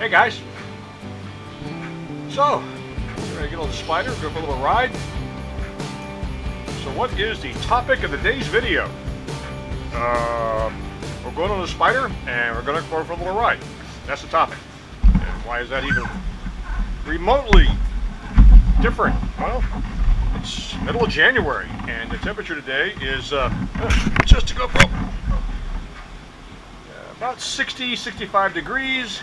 Hey guys, so we're gonna get on the Spyder, go for a little ride. So what is the topic of today's video? We're going on the Spyder and we're gonna go for a little ride. That's the topic. And why is that even remotely different? Well, it's middle of January and the temperature today is just to go pro. About 60, 65 degrees.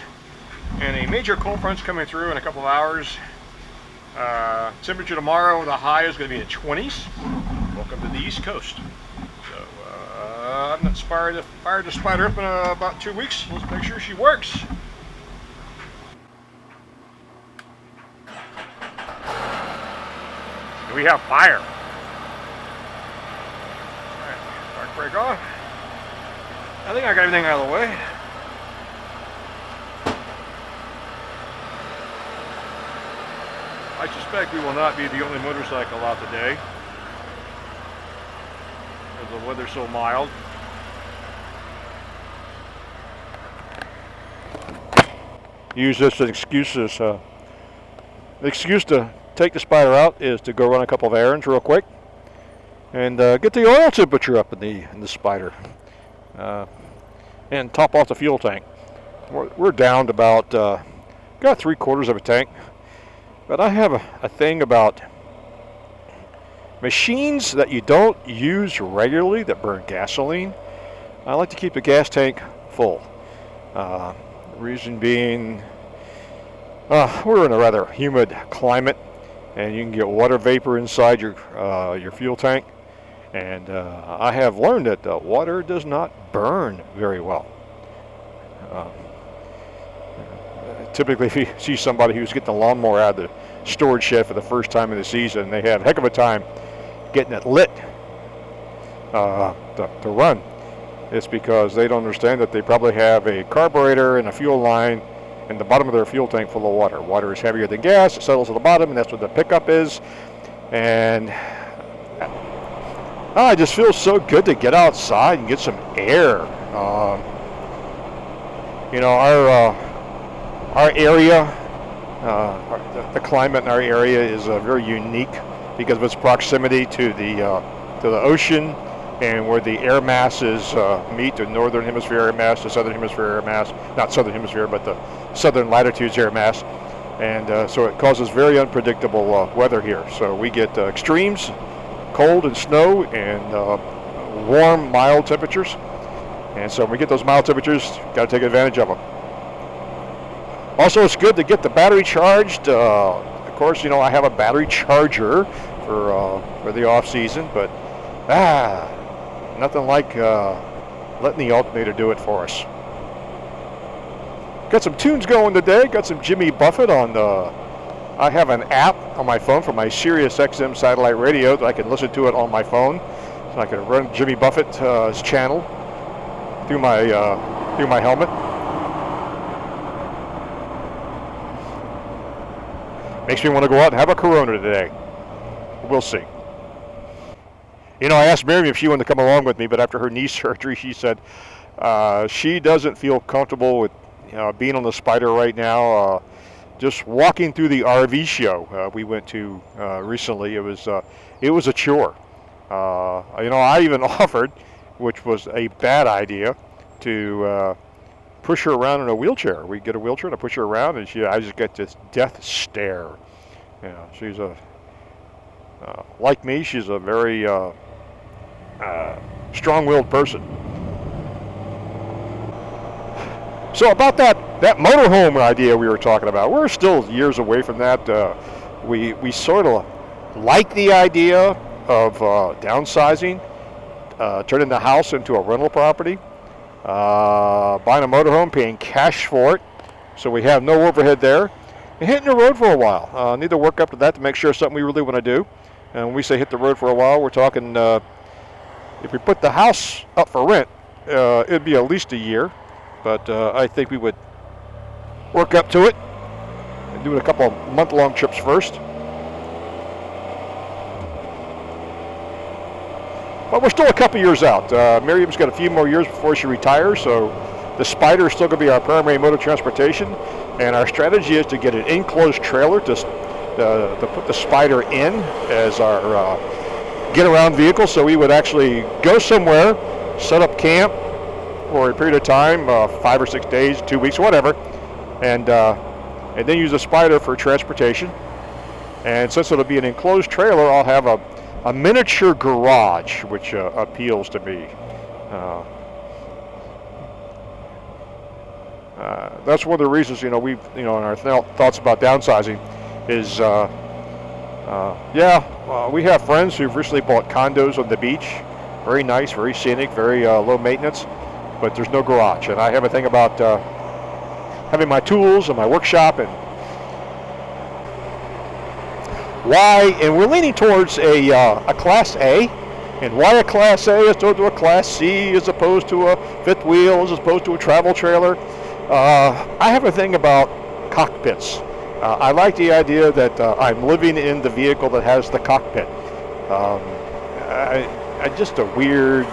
And a major cold front's coming through in a couple of hours. Temperature tomorrow, the high is going to be in the 20s. Welcome to the East Coast. So I'm not fired the Spyder up in about 2 weeks. Let's make sure she works. We have fire. All right, park brake off. I think I got everything out of the way. I suspect we will not be the only motorcycle out today, because the weather's so mild. Use this as an excuse. The excuse to take the Spyder out is to go run a couple of errands real quick and get the oil temperature up in the Spyder and top off the fuel tank. We're down to about got 3/4 of a tank. But I have a thing about machines that you don't use regularly that burn gasoline. I like to keep the gas tank full. The reason being, we're in a rather humid climate, and you can get water vapor inside your fuel tank. And I have learned that water does not burn very well. Typically, if you see somebody who's getting a lawnmower out of the storage shed for the first time in the season, they have a heck of a time getting it lit to run. It's because they don't understand that they probably have a carburetor and a fuel line in the bottom of their fuel tank full of water. Water is heavier than gas. It settles at the bottom, and that's what the pickup is. And it just feels so good to get outside and get some air. Our area, the climate in our area is very unique because of its proximity to the ocean, and where the air masses meet, the northern hemisphere air mass, the southern hemisphere air mass, not southern hemisphere, but the southern latitudes air mass, and so it causes very unpredictable weather here. So we get extremes, cold and snow, and warm, mild temperatures, and so when we get those mild temperatures, got to take advantage of them. Also, it's good to get the battery charged. Of course, I have a battery charger for the off season, but nothing like letting the alternator do it for us. Got some tunes going today. Got some Jimmy Buffett on I have an app on my phone for my Sirius XM satellite radio that I can listen to it on my phone, so I can run Jimmy Buffett's channel through my helmet. Makes me want to go out and have a Corona today. We'll see. I asked Miriam if she wanted to come along with me, but after her knee surgery, she said she doesn't feel comfortable with being on the Spyder right now. Just walking through the RV show we went to recently, it was a chore. I even offered, which was a bad idea, to push her around in a wheelchair. We get a wheelchair and I push her around, and I just get this death stare. She's like me, she's a very strong-willed person. So about that motorhome idea we were talking about, we're still years away from that. We sort of like the idea of downsizing, turning the house into a rental property. Buying a motorhome, paying cash for it, so we have no overhead there, and hitting the road for a while. Need to work up to that to make sure it's something we really want to do. And when we say hit the road for a while, we're talking if we put the house up for rent, it'd be at least a year, but I think we would work up to it and do a couple of month-long trips first. But we're still a couple years out. Miriam's got a few more years before she retires, so The Spyder is still going to be our primary mode of transportation, and our strategy is to get an enclosed trailer to put the Spyder in as our get-around vehicle, so we would actually go somewhere, set up camp for a period of time, 5 or 6 days, 2 weeks, whatever, and then use the Spyder for transportation. And since it'll be an enclosed trailer, I'll have a miniature garage, which appeals to me. That's one of the reasons, in our thoughts about downsizing is, we have friends who've recently bought condos on the beach. Very nice, very scenic, very low maintenance, but there's no garage. And I have a thing about having my tools and my workshop, and we're leaning towards a Class A. And why a Class A as opposed to a Class C, as opposed to a fifth wheel, as opposed to a travel trailer? I have a thing about cockpits. I like the idea that I'm living in the vehicle that has the cockpit. Just a weird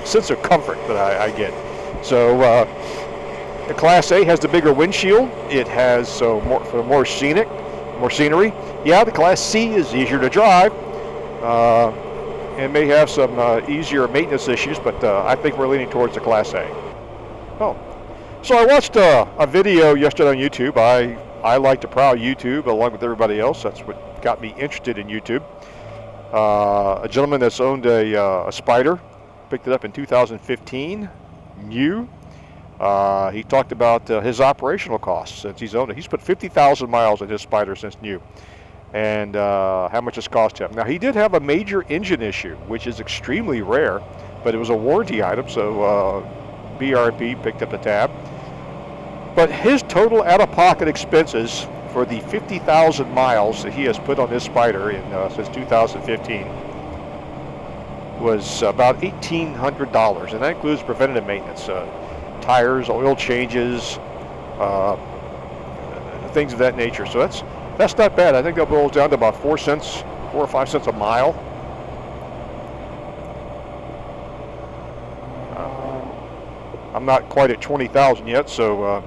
sense of comfort that I get. So the Class A has the bigger windshield. It has more scenery. Yeah, the Class C is easier to drive. And may have some easier maintenance issues, but I think we're leaning towards the Class A. Oh, so I watched a video yesterday on YouTube. I like to prowl YouTube along with everybody else. That's what got me interested in YouTube. A gentleman that's owned a Spyder, picked it up in 2015, new. He talked about his operational costs since he's owned it. He's put 50,000 miles on his Spyder since new, and how much it's cost him. Now, he did have a major engine issue, which is extremely rare, but it was a warranty item, so BRP picked up the tab. But his total out-of-pocket expenses for the 50,000 miles that he has put on his Spyder since 2015 was about $1,800, and that includes preventative maintenance, tires, oil changes, things of that nature. So that's not bad. I think that boils down to about 4 or 5 cents a mile. I'm not quite at 20,000 yet, so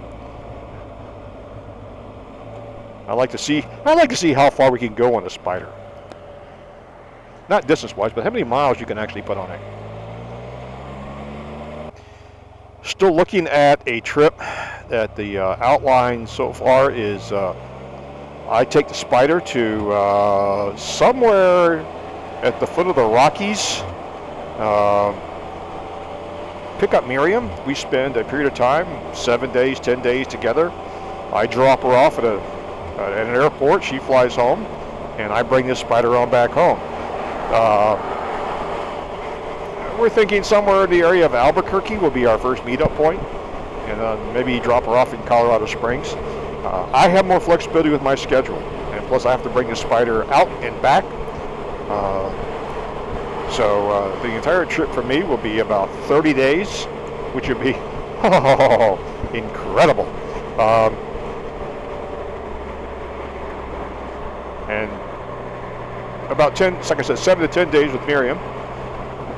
I like to see how far we can go on the Spyder. Not distance-wise, but how many miles you can actually put on it. Still looking at a trip that the outline so far is I take the Spyder to somewhere at the foot of the Rockies. Pick up Miriam. We spend a period of time, 7 days, 10 days together. I drop her off at an airport. She flies home, and I bring this Spyder on back home. We're thinking somewhere in the area of Albuquerque will be our first meetup point, and maybe drop her off in Colorado Springs. I have more flexibility with my schedule, and plus I have to bring the Spyder out and back. So the entire trip for me will be about 30 days, which would be incredible. And about 7 to 10 days with Miriam.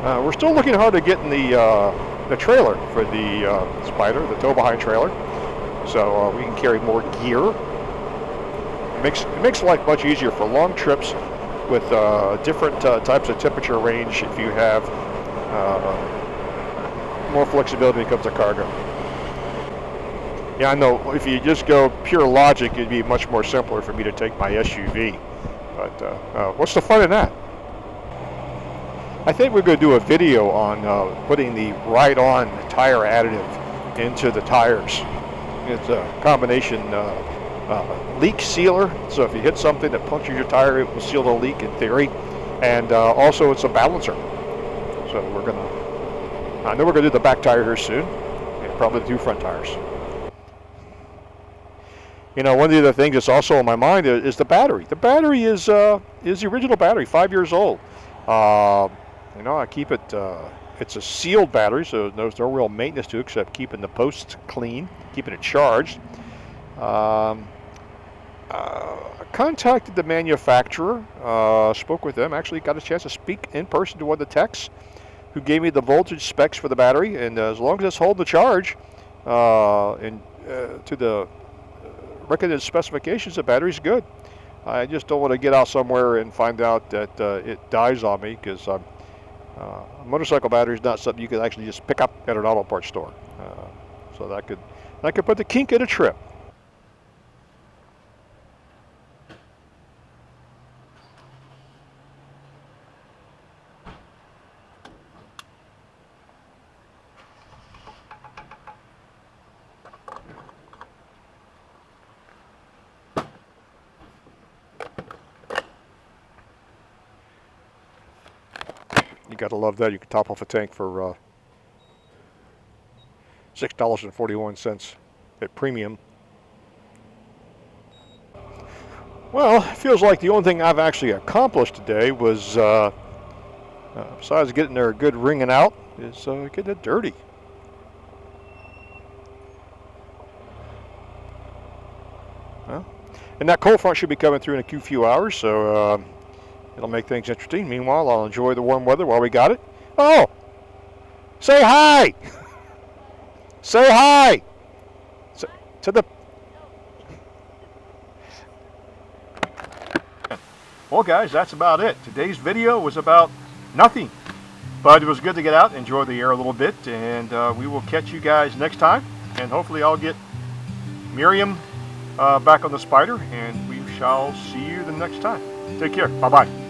We're still looking hard at getting the trailer for the Spyder, the tow-behind trailer, so we can carry more gear. It makes life much easier for long trips with different types of temperature range. If you have more flexibility when it comes to cargo. Yeah, I know. If you just go pure logic, it'd be much more simpler for me to take my SUV. But what's the fun in that? I think we're going to do a video on putting the ride-on tire additive into the tires. It's a combination leak sealer, so if you hit something that punctures your tire, it will seal the leak in theory. And also it's a balancer. So I know we're going to do the back tire here soon, and probably the 2 front tires. One of the other things that's also on my mind is the battery. The battery is the original battery, 5 years old. I keep it, it's a sealed battery, so there's no real maintenance to it except keeping the posts clean, keeping it charged. Contacted the manufacturer, spoke with them, actually got a chance to speak in person to one of the techs who gave me the voltage specs for the battery, and as long as it's holding the charge, and to the recommended specifications, the battery's good. I just don't want to get out somewhere and find out that it dies on me, because a motorcycle battery is not something you can actually just pick up at an auto parts store. So that could put the kink in a trip. You gotta love that. You can top off a tank for $6.41 at premium. Well, it feels like the only thing I've actually accomplished today was, besides getting there a good ringing out, is getting it dirty. Well, and that cold front should be coming through in a few hours, so it'll make things interesting. Meanwhile, I'll enjoy the warm weather while we got it. Oh! Say hi! Say hi! To the... Well, guys, that's about it. Today's video was about nothing. But it was good to get out and enjoy the air a little bit. And we will catch you guys next time. And hopefully I'll get Miriam back on the Spyder. And we shall see you the next time. Take care. Bye-bye.